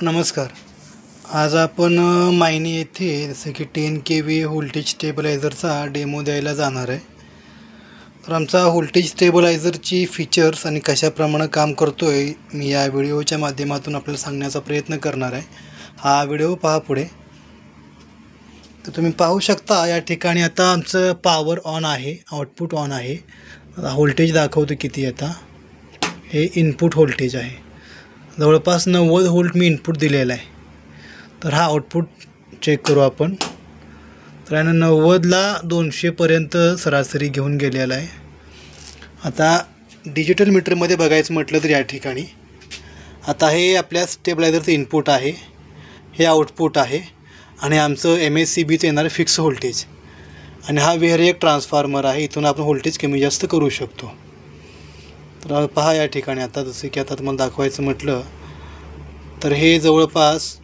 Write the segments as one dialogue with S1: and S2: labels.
S1: नमस्कार. आज आपण मायनी येथे जसं की 10 KVA व्होल्टेज स्टेबलायझरचा डेमो द्यायला जाणार आहे. तर आमचा व्होल्टेज स्टेबलायझरची फीचर्स आणि कशाप्रमाणे काम करतो आहे मी या व्हिडिओच्या माध्यमातून आपल्याला सांगण्याचा प्रयत्न करणार आहे. हा व्हिडिओ पहा पुढे. तर तुम्ही पाहू शकता या ठिकाणी आता आमचं पॉवर ऑन आहे, आउटपुट ऑन आहे. व्होल्टेज दाखवतो किती आता. हे इनपुट व्होल्टेज आहे. जवळपास 90 व्होल्ट मी इनपुट दिलेला आहे. तर हा आउटपुट चेक करू आपण. तर यानं 90ला 200पर्यंत सरासरी घेऊन गेलेला आहे. आता डिजिटल मीटरमध्ये बघायचं म्हटलं तर या ठिकाणी आता हे आपल्या स्टेबलायझरचं इनपुट आहे, हे आउटपुट आहे आणि आमचं MSCBचं येणारं फिक्स व्होल्टेज आणि हा व्हेरिएक ट्रान्सफॉर्मर आहे. इथून आपण व्होल्टेज कमी जास्त करू शकतो. तर पहा या ठिकाणी आता जसं की आता तुम्हाला दाखवायचं म्हटलं तर हे जवळपास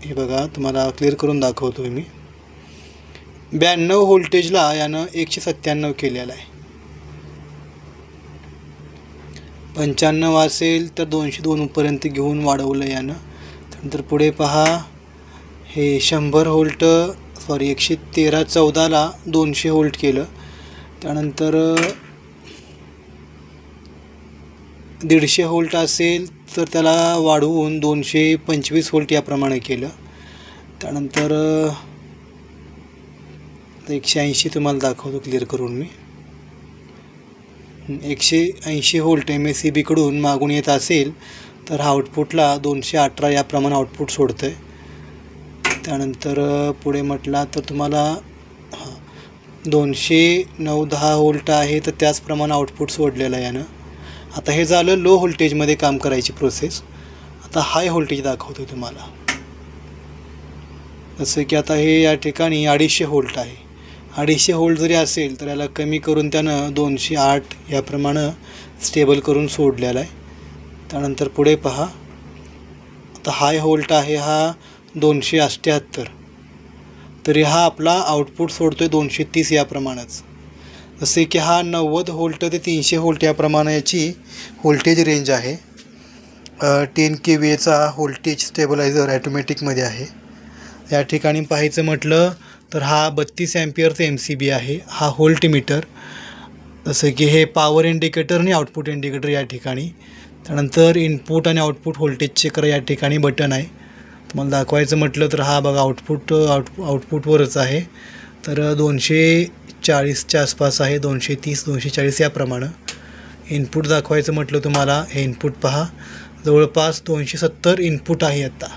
S1: हे बघा तुम्हाला क्लिअर करून दाखवतो मी. 92 व्होल्टेजला यानं 197 केलेला आहे. 95 असेल तर 202पर्यंत घेऊन वाढवलं यानं. त्यानंतर पुढे पहा हे 100 व्होल्ट 113-14ला 200 व्होल्ट केलं. त्यानंतर 150 व्होल्ट असेल तर त्याला वाढवून 225 व्होल्ट याप्रमाणे केलं. त्यानंतर 180 तुम्हाला दाखवतो क्लिअर करून मी. 180 व्होल्ट MSCBकडून मागून येत असेल तर हा आउटपुटला 218 याप्रमाणे आउटपुट सोडतं आहे. त्यानंतर पुढे म्हटला तर तुम्हाला 209-10 व्होल्ट आहे तर त्याचप्रमाणे आउटपुट सोडलेलं आहे यानं. आता हे झालं लो व्होल्टेजमध्ये काम करायची प्रोसेस. आता हाय व्होल्टेज दाखवतो तुम्हाला. जसं की आता हे या ठिकाणी 250 व्होल्ट आहे. 250 व्होल्ट जरी असेल तर याला कमी करून त्यानं 208 याप्रमाणे स्टेबल करून सोडलेला आहे. त्यानंतर पुढे पहा आता हाय व्होल्ट आहे हा 278. तरी हा आपला आउटपुट सोडतो आहे 230 याप्रमाणेच. जसे की हा 90 व्होल्ट ते 300 व्होल्ट याप्रमाणे याची व्होल्टेज रेंज आहे. 10 KVAचा व्होल्टेज स्टेबलायझर ॲटोमॅटिकमध्ये आहे. या ठिकाणी पाहायचं म्हटलं तर हा 32 अँपिअरचा MCB आहे. हा व्होल्ट मीटर. जसं की हे पॉवर इंडिकेटर आणि आउटपुट इंडिकेटर या ठिकाणी. त्यानंतर इनपुट आणि आउटपुट व्होल्टेज चेक करा या ठिकाणी बटन आहे. तुम्हाला दाखवायचं म्हटलं तर हा बघा आउटपुटवरच आहे. तर 240च्या आसपास आहे, 230-240 याप्रमाणे. इनपुट दाखवायचं म्हटलं तुम्हाला हे इनपुट पहा जवळपास 270 इनपुट आहे. आता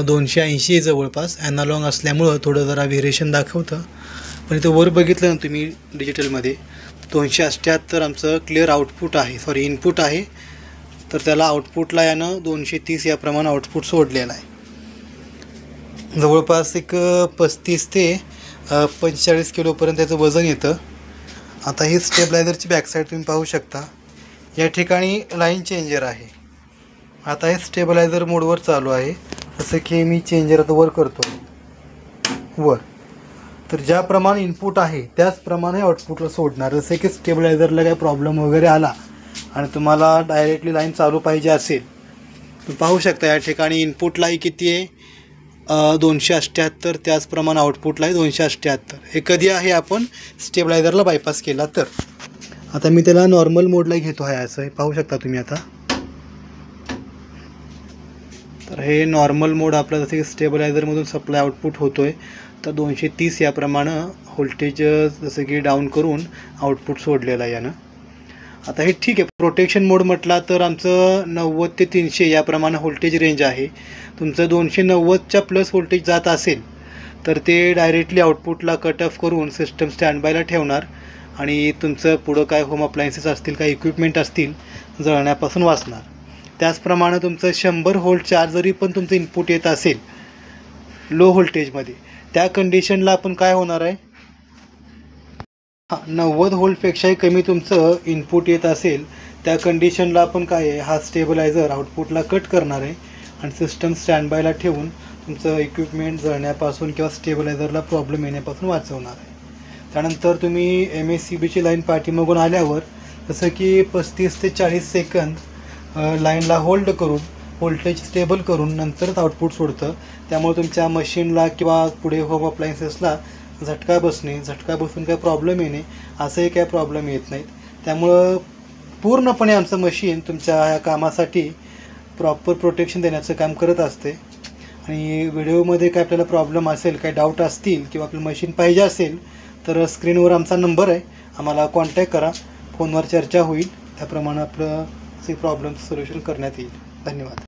S1: 280 जवळपास. ॲनालॉग असल्यामुळं थोडं जरा व्हेरिएशन दाखवतं. पण इथं वर बघितलं ना तुम्ही डिजिटलमध्ये 278 आमचं क्लिअर आउटपुट आहे, इनपुट आहे. तर त्याला आउटपुटला यानं 230 याप्रमाणे आउटपुट सोडलेलं आहे. जवळपास एक 35 ते 45 किलोपर्यंत त्याचं वजन येतं. आता ही स्टेबलायझरची बॅकसाईड तुम्ही पाहू शकता. या ठिकाणी लाईन चेंजर आहे. आता हे स्टेबलायझर मोडवर चालू आहे. जसं की मी चेंजर आता वर करतो वर. तर ज्याप्रमाणे इनपुट आहे त्याचप्रमाणे आउटपुटला सोडणार. जसे की स्टेबलायझरला काही प्रॉब्लेम वगैरे आला आणि तुम्हाला डायरेक्टली लाईन चालू पाहिजे असेल तर पाहू शकता या ठिकाणी इनपुटलाही किती आहे 278. त्याचप्रमाणे आउटपुटला आहे 278. हे कधी आहे आपण स्टेबलायझरला बायपास केला तर. आता मी त्याला नॉर्मल मोडला घेतो आहे. असं पाहू शकता तुम्ही आता. तर हे नॉर्मल मोड आपला जसं की स्टेबलायझरमधून सप्लाय आउटपुट होतो आहे तर 230 याप्रमाणे व्होल्टेज जसं की डाऊन करून आउटपुट सोडलेलं आहे यानं. आता हे ठीक आहे. प्रोटेक्शन मोड म्हटला तर आमचं 90 ते 300 याप्रमाणे व्होल्टेज रेंज आहे. तुमचं 290च्या प्लस व्होल्टेज जात असेल तर ते डायरेक्टली आउटपुटला कट ऑफ करून सिस्टम स्टँडबायला ठेवणार आणि तुमचं पुढं काय होम अप्लायन्सेस असतील, काही इक्विपमेंट असतील जळण्यापासून वाचणार. त्याचप्रमाणे तुमचं 100 व्होल्ट चार्ज जरी पण तुमचं इनपुट येत असेल लो व्होल्टेजमध्ये त्या कंडिशनला आपण काय होणार आहे 90 व्होल्टपेक्षाही कमी तुमचं इनपुट येत असेल त्या कंडिशनला आपण काय आहे हा स्टेबलायझर आउटपुटला कट करणार आहे आणि सिस्टम स्टँडबायला ठेवून तुमचं इक्विपमेंट जळण्यापासून किंवा स्टेबलायझरला प्रॉब्लेम येण्यापासून वाचवणार आहे. त्यानंतर तुम्ही MSCBची लाईन पाठीमागून आल्यावर जसं की 35 ते 40 सेकंद लाईनला होल्ड करून व्होल्टेज स्टेबल करून नंतरच आउटपुट सोडतं. त्यामुळे तुमच्या मशीनला किंवा पुढे होम अप्लायन्सेसला झटका बसून काही प्रॉब्लेम येणे असंही काही प्रॉब्लेम येत नाहीत. त्यामुळं पूर्णपणे आमचं मशीन तुमच्या ह्या कामासाठी प्रॉपर प्रोटेक्शन देण्याचं काम करत असते. आणि व्हिडिओमध्ये काय आपल्याला प्रॉब्लेम असेल, काही डाऊट असतील किंवा आपलं मशीन पाहिजे असेल तर स्क्रीनवर आमचा नंबर आहे, आम्हाला कॉन्टॅक्ट करा. फोनवर चर्चा होईल, त्याप्रमाणे आपलं प्रॉब्लेमचं सोल्युशन करण्यात येईल. धन्यवाद.